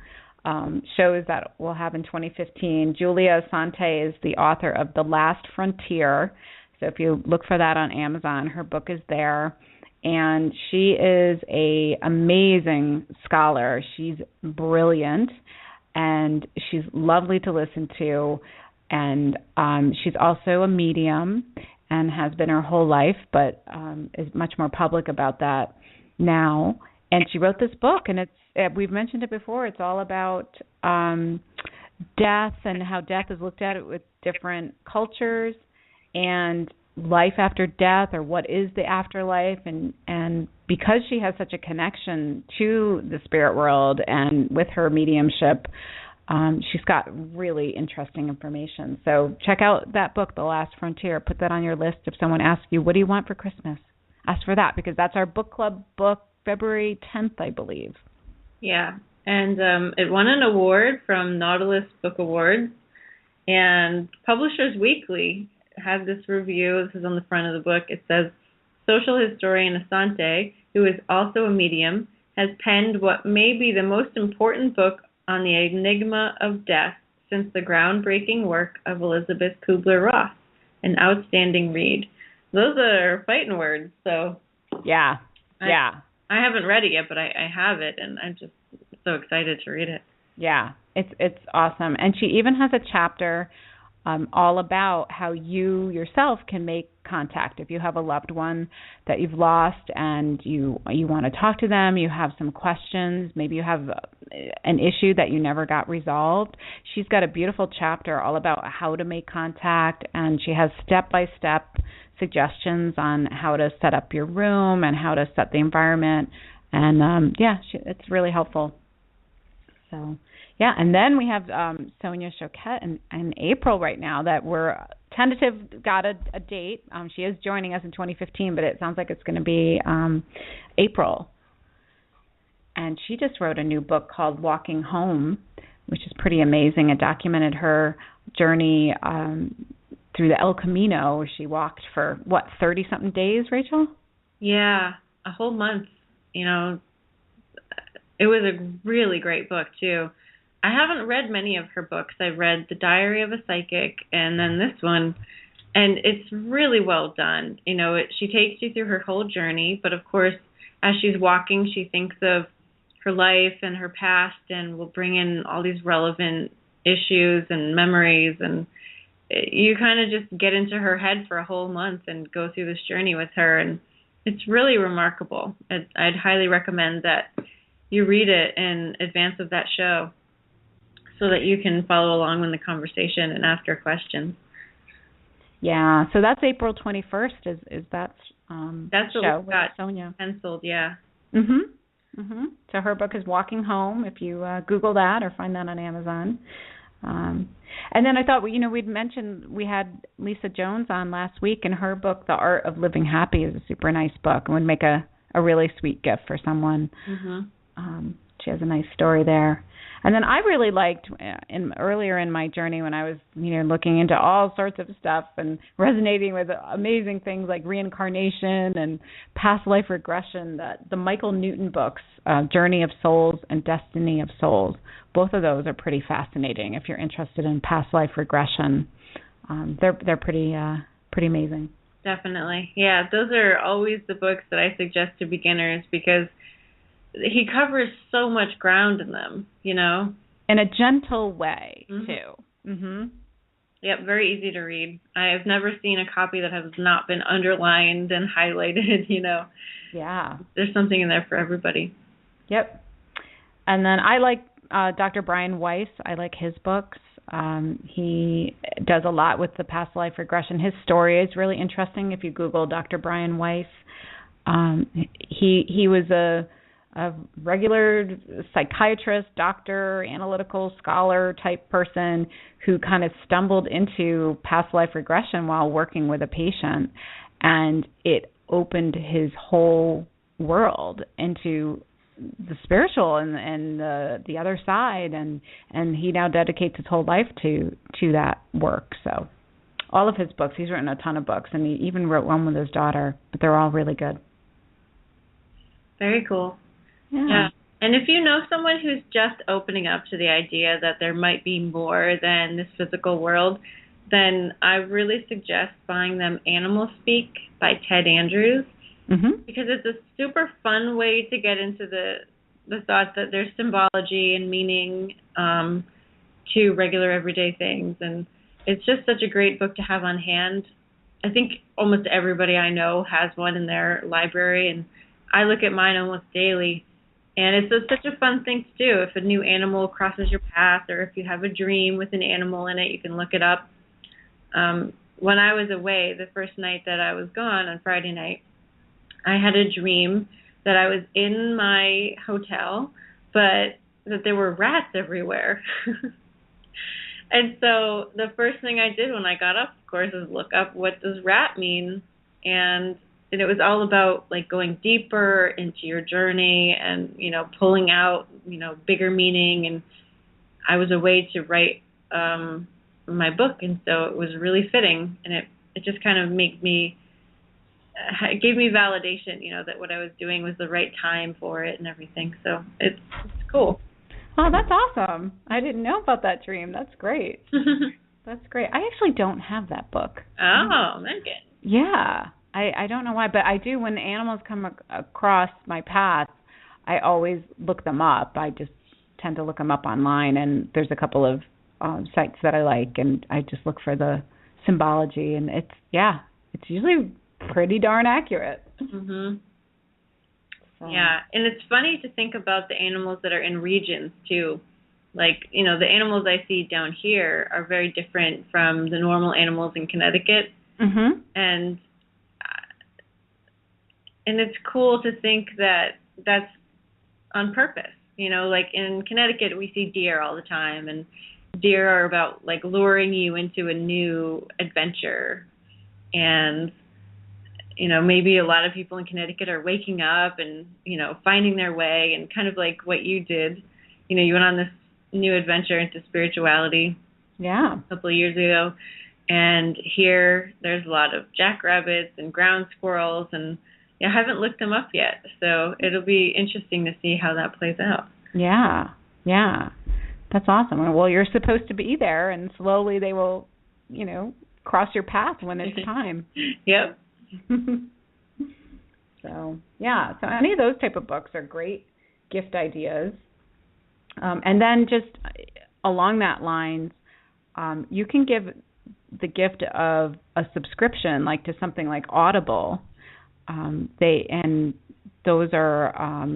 shows that we'll have in 2015. Julia Asante is the author of The Last Frontier. So if you look for that on Amazon, her book is there. And she is an amazing scholar. She's brilliant, and she's lovely to listen to. And she's also a medium and has been her whole life, but is much more public about that now. And she wrote this book, and we've mentioned it before. It's all about death and how death is looked at with different cultures, and life after death, or what is the afterlife. And because she has such a connection to the spirit world and with her mediumship, she's got really interesting information. So check out that book, The Last Frontier. Put that on your list. If someone asks you, what do you want for Christmas? Ask for that, because that's our book club book, February 10th, I believe. Yeah, and it won an award from Nautilus Book Awards, and Publishers Weekly had this review. This is on the front of the book. It says, social historian Asante, who is also a medium, has penned what may be the most important book on the enigma of death since the groundbreaking work of Elizabeth Kubler-Ross, an outstanding read. Those are fighting words, so... Yeah. I haven't read it yet, but I have it, and I'm just so excited to read it. Yeah, it's awesome. And she even has a chapter all about how you yourself can make contact. If you have a loved one that you've lost and you want to talk to them, you have some questions, maybe you have an issue that you never got resolved, she's got a beautiful chapter all about how to make contact, and she has step-by-step suggestions on how to set up your room and how to set the environment. And it's really helpful. So, and then we have Sonia Choquette in April right now that we're tentative, got a date. She is joining us in 2015, but it sounds like it's going to be April. And she just wrote a new book called Walking Home, which is pretty amazing. It documented her journey through the El Camino, where she walked for, 30-something days, Rachel? Yeah, a whole month. It was a really great book, too. I haven't read many of her books. I read The Diary of a Psychic and then this one, and it's really well done. She takes you through her whole journey, but of course, as she's walking, she thinks of her life and her past and will bring in all these relevant issues and memories, and you kind of just get into her head for a whole month and go through this journey with her, and it's really remarkable. I'd highly recommend that you read it in advance of that show so that you can follow along in the conversation and ask her questions. Yeah, so that's April 21st. Is that that's show what got Sonia penciled? Yeah. So her book is Walking Home. If you Google that or find that on Amazon. And then I thought, we'd mentioned we had Lisa Jones on last week, and her book, The Art of Living Happy, is a super nice book and would make a really sweet gift for someone. She has a nice story there. And then I really liked earlier in my journey when I was, looking into all sorts of stuff and resonating with amazing things like reincarnation and past life regression, the Michael Newton books, Journey of Souls and Destiny of Souls. Both of those are pretty fascinating if you're interested in past life regression. They're pretty amazing. Definitely. Yeah, those are always the books that I suggest to beginners because he covers so much ground in them, In a gentle way, too. Mm-hmm. Yep, very easy to read. I've never seen a copy that has not been underlined and highlighted, Yeah. There's something in there for everybody. Yep. And then I like Dr. Brian Weiss. I like his books. He does a lot with the past life regression. His story is really interesting if you Google Dr. Brian Weiss. He was a regular psychiatrist, doctor, analytical scholar type person who kind of stumbled into past life regression while working with a patient, and it opened his whole world into the spiritual and the other side, and he now dedicates his whole life to that work. So all of his books, he's written a ton of books, and he even wrote one with his daughter, but they're all really good. Very cool. Yeah. And if you know someone who's just opening up to the idea that there might be more than this physical world, then I really suggest buying them Animal Speak by Ted Andrews, because it's a super fun way to get into the thought that there's symbology and meaning to regular everyday things. And it's just such a great book to have on hand. I think almost everybody I know has one in their library, and I look at mine almost daily. And it's such a fun thing to do. If a new animal crosses your path, or if you have a dream with an animal in it, you can look it up. When I was away, the first night that I was gone on Friday night, I had a dream that I was in my hotel, but that there were rats everywhere. And so the first thing I did when I got up, of course, is look up what does rat mean. And it was all about like going deeper into your journey and, pulling out, bigger meaning. And I was away to write my book, and so it was really fitting. And it just kind of it gave me validation, that what I was doing was the right time for it and everything. So it's cool. Oh, that's awesome. I didn't know about that dream. That's great. That's great. I actually don't have that book. Oh, Megan. Yeah. I don't know why, but I do. When animals come across my path, I always look them up. I just tend to look them up online, and there's a couple of sites that I like, and I just look for the symbology, and it's usually pretty darn accurate. Mm-hmm. So. Yeah, and it's funny to think about the animals that are in regions, too. Like, the animals I see down here are very different from the normal animals in Connecticut. Mm-hmm. And it's cool to think that that's on purpose. Like in Connecticut, we see deer all the time, and deer are about like luring you into a new adventure. And, maybe a lot of people in Connecticut are waking up and, finding their way, and kind of like what you did. You went on this new adventure into spirituality. Yeah. A couple of years ago. And here there's a lot of jackrabbits and ground squirrels, and I haven't looked them up yet, so it'll be interesting to see how that plays out. Yeah. That's awesome. Well, you're supposed to be there, and slowly they will, cross your path when it's time. Yep. So any of those type of books are great gift ideas. And then just along that lines, you can give the gift of a subscription, like to something like Audible. Those are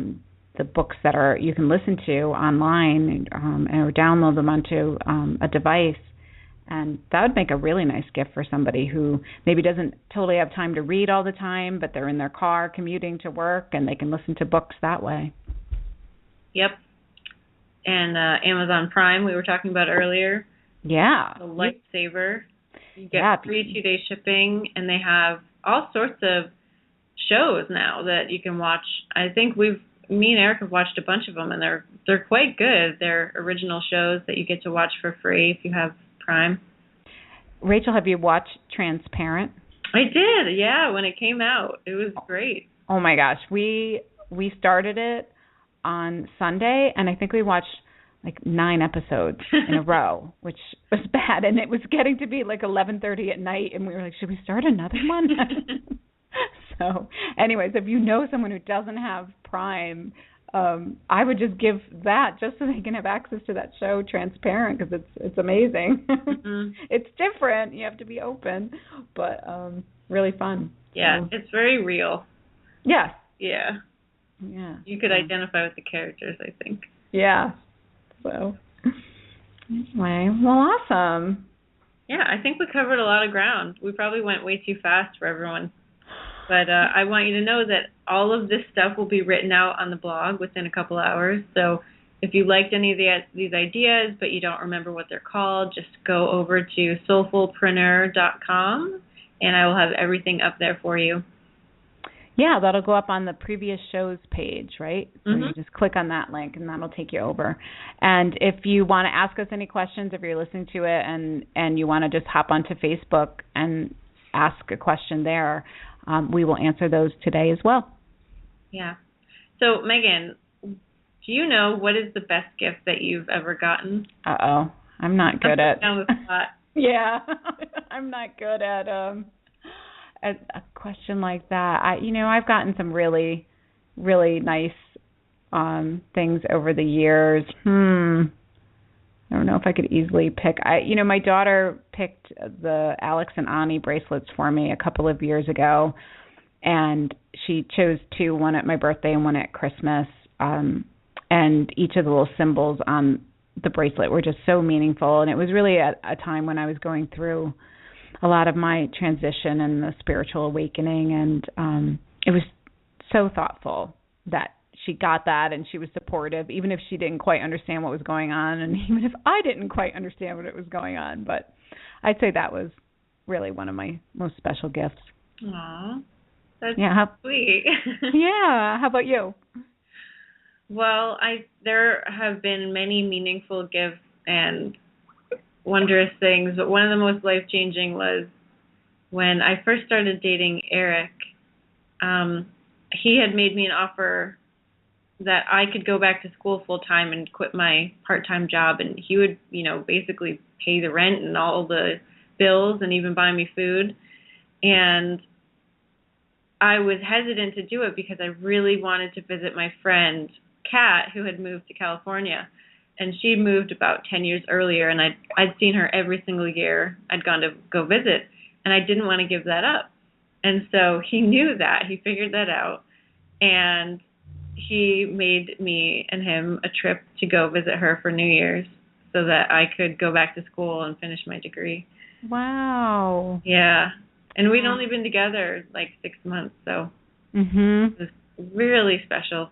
the books that you can listen to online or download them onto a device, and that would make a really nice gift for somebody who maybe doesn't totally have time to read all the time, but they're in their car commuting to work, and they can listen to books that way. Yep. And Amazon Prime, we were talking about earlier. Yeah. The lifesaver. You get free 2-day shipping, and they have all sorts of shows now that you can watch. I think we've me and Eric have watched a bunch of them, and they're quite good. They're original shows that you get to watch for free if you have Prime. Rachel, have you watched Transparent? I did, yeah, when it came out. It was great. Oh my gosh, we started it on Sunday, and I think we watched like 9 episodes in a row, which was bad, and it was getting to be like 11:30 at night, and we were like, should we start another one? So, anyways, if you know someone who doesn't have Prime, I would just give that just so they can have access to that show, Transparent, because it's amazing. Mm-hmm. It's different. You have to be open, but really fun. Yeah, so. It's very real. Yes. Yeah. Yeah. You could identify with the characters, I think. Yeah. So, anyway, well, awesome. Yeah, I think we covered a lot of ground. We probably went way too fast for everyone. But I want you to know that all of this stuff will be written out on the blog within a couple hours. So if you liked any of these ideas, but you don't remember what they're called, just go over to soulfulpreneur.com, and I will have everything up there for you. Yeah, that'll go up on the previous shows page, right? So Mm-hmm. you just click on that link, and that'll take you over. And if you want to ask us any questions, if you're listening to it and you want to just hop onto Facebook and ask a question there, we will answer those today as well. Yeah. So, Megan, do you know what is the best gift that you've ever gotten? Uh-oh. I'm not good at... Down the spot. Yeah. I'm not good at a question like that. I've gotten some really, really nice things over the years. I don't know if I could easily pick. My daughter picked the Alex and Ani bracelets for me a couple of years ago, and she chose 2, one at my birthday and one at Christmas. And each of the little symbols on the bracelet were just so meaningful. And it was really at a time when I was going through a lot of my transition and the spiritual awakening. And it was so thoughtful that she got that, and she was supportive, even if she didn't quite understand what was going on, and even if I didn't quite understand what was going on. But I'd say that was really one of my most special gifts. Aww, that's sweet. Yeah, how about you? Well, there have been many meaningful gifts and wondrous things, but one of the most life-changing was when I first started dating Eric. He had made me an offer that I could go back to school full-time and quit my part-time job, and he would, basically pay the rent and all the bills and even buy me food. And I was hesitant to do it because I really wanted to visit my friend, Kat, who had moved to California. And she moved about 10 years earlier, and I'd seen her every single year. I'd gone to go visit, and I didn't want to give that up. And so he knew that. He figured that out. And he made me and him a trip to go visit her for New Year's so that I could go back to school and finish my degree. Wow. Yeah. And we'd only been together like 6 months, so it was really special.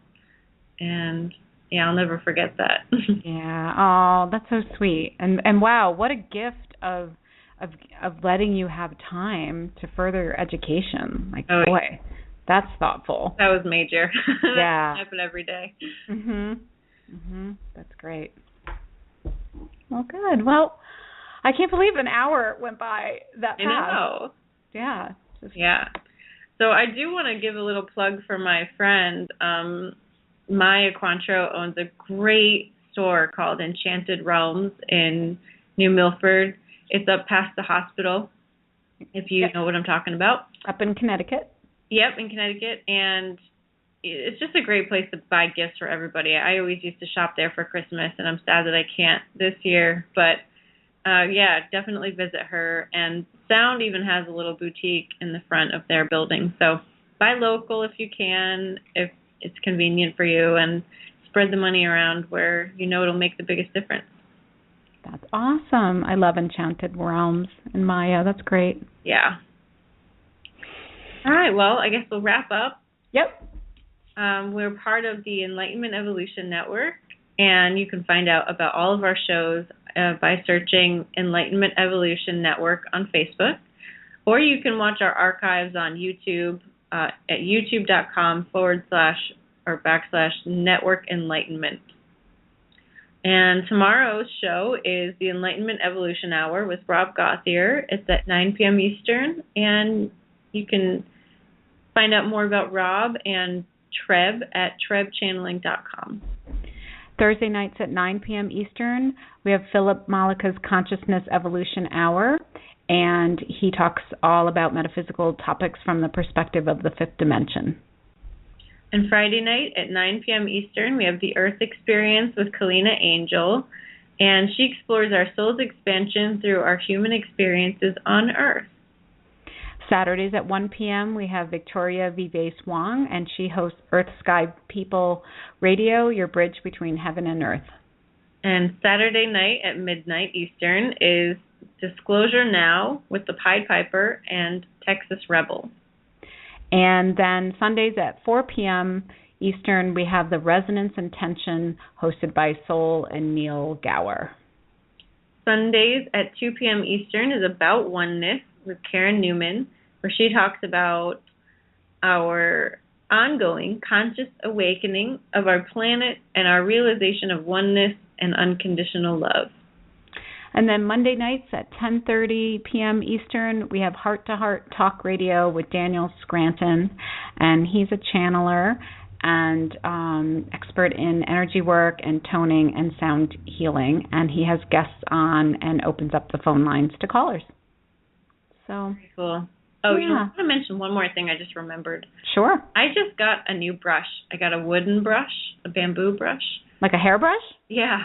And yeah, I'll never forget that. Yeah. Oh, that's so sweet. And wow, what a gift of letting you have time to further your education. Like, boy. Yeah. That's thoughtful. That was major. Yeah. That happened every day. That's great. Well, good. Well, I can't believe an hour went by that fast. I know. Yeah. Yeah. So I do want to give a little plug for my friend. Maya Cointreau owns a great store called Enchanted Realms in New Milford. It's up past the hospital, if you know what I'm talking about. Up in Connecticut. Yep, in Connecticut, and it's just a great place to buy gifts for everybody. I always used to shop there for Christmas, and I'm sad that I can't this year, but yeah, definitely visit her. And Sound even has a little boutique in the front of their building, so buy local if you can, if it's convenient for you, and spread the money around where you know it'll make the biggest difference. That's awesome. I love Enchanted Realms and Maya. That's great. Yeah. All right, well, I guess we'll wrap up. Yep. We're part of the Enlightenment Evolution Network, and you can find out about all of our shows by searching Enlightenment Evolution Network on Facebook, or you can watch our archives on YouTube at youtube.com/ or /network enlightenment. And tomorrow's show is the Enlightenment Evolution Hour with Rob Gauthier. It's at 9 p.m. Eastern, and you can find out more about Rob and Treb at trebchanneling.com. Thursday nights at 9 p.m. Eastern, we have Philip Malika's Consciousness Evolution Hour, and he talks all about metaphysical topics from the perspective of the fifth dimension. And Friday night at 9 p.m. Eastern, we have the Earth Experience with Kalina Angel, and she explores our soul's expansion through our human experiences on Earth. Saturdays at 1 p.m., we have Victoria Vives Wong, and she hosts Earth Sky People Radio, your bridge between heaven and earth. And Saturday night at midnight Eastern is Disclosure Now with the Pied Piper and Texas Rebel. And then Sundays at 4 p.m. Eastern, we have the Resonance and Tension hosted by Soul and Neil Gower. Sundays at 2 p.m. Eastern is About Oneness with Karen Newman, where she talks about our ongoing conscious awakening of our planet and our realization of oneness and unconditional love. And then Monday nights at 10:30 p.m. Eastern, we have Heart to Heart Talk Radio with Daniel Scranton, and he's a channeler and expert in energy work and toning and sound healing, and he has guests on and opens up the phone lines to callers. So very cool. Oh, yeah. You know, I want to mention one more thing I just remembered. Sure. I just got a new brush. I got a wooden brush, a bamboo brush. Like a hairbrush? Yeah.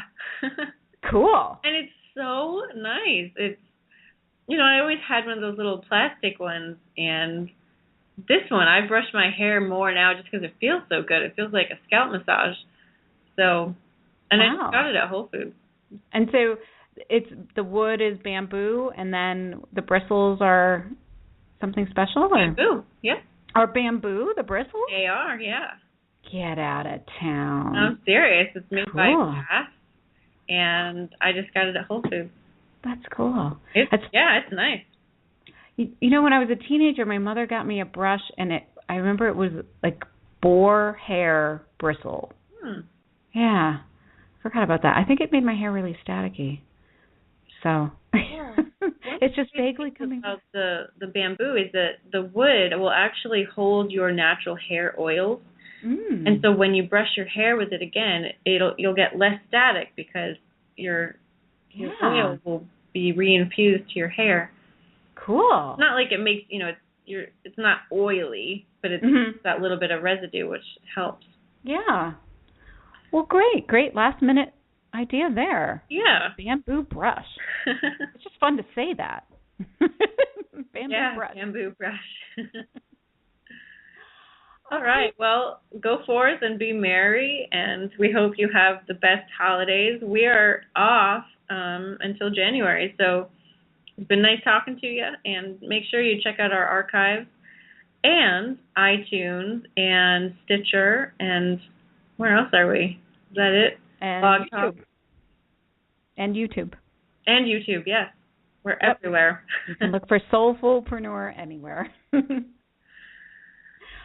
Cool. And it's so nice. It's, you know, I always had one of those little plastic ones, and this one, I brush my hair more now just because it feels so good. It feels like a scalp massage. So, and I just got it at Whole Foods. And so it's the wood is bamboo, and then the bristles are something special? Bamboo, yeah. Are bamboo, the bristles? They are, yeah. Get out of town. I'm serious. It's made cool. by glass, and I just got it at Whole Foods. That's cool. It's nice. You know, when I was a teenager, my mother got me a brush, and I remember it was like boar hair bristle. Yeah. Forgot about that. I think it made my hair really staticky. So yeah. it's just vaguely coming about the bamboo is that the wood will actually hold your natural hair oils. And so when you brush your hair with it again, you'll get less static because your oil will be reinfused to your hair. Cool. It's not like it makes, you know, it's not oily, but it's that little bit of residue which helps. Yeah. Well, great last minute idea there. Yeah. Bamboo brush. It's just fun to say that. Bamboo brush. Bamboo brush. All right. Well, go forth and be merry, and we hope you have the best holidays. We are off until January, so it's been nice talking to you, and make sure you check out our archives and iTunes and Stitcher, and where else are we? Is that it? And Blog YouTube. Talk. And YouTube. And YouTube, yes. We're everywhere. You can look for Soulfulpreneur anywhere.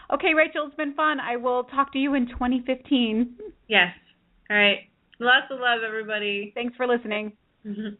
Okay, Rachel, it's been fun. I will talk to you in 2015. Yes. All right. Lots of love, everybody. Thanks for listening. Mm-hmm.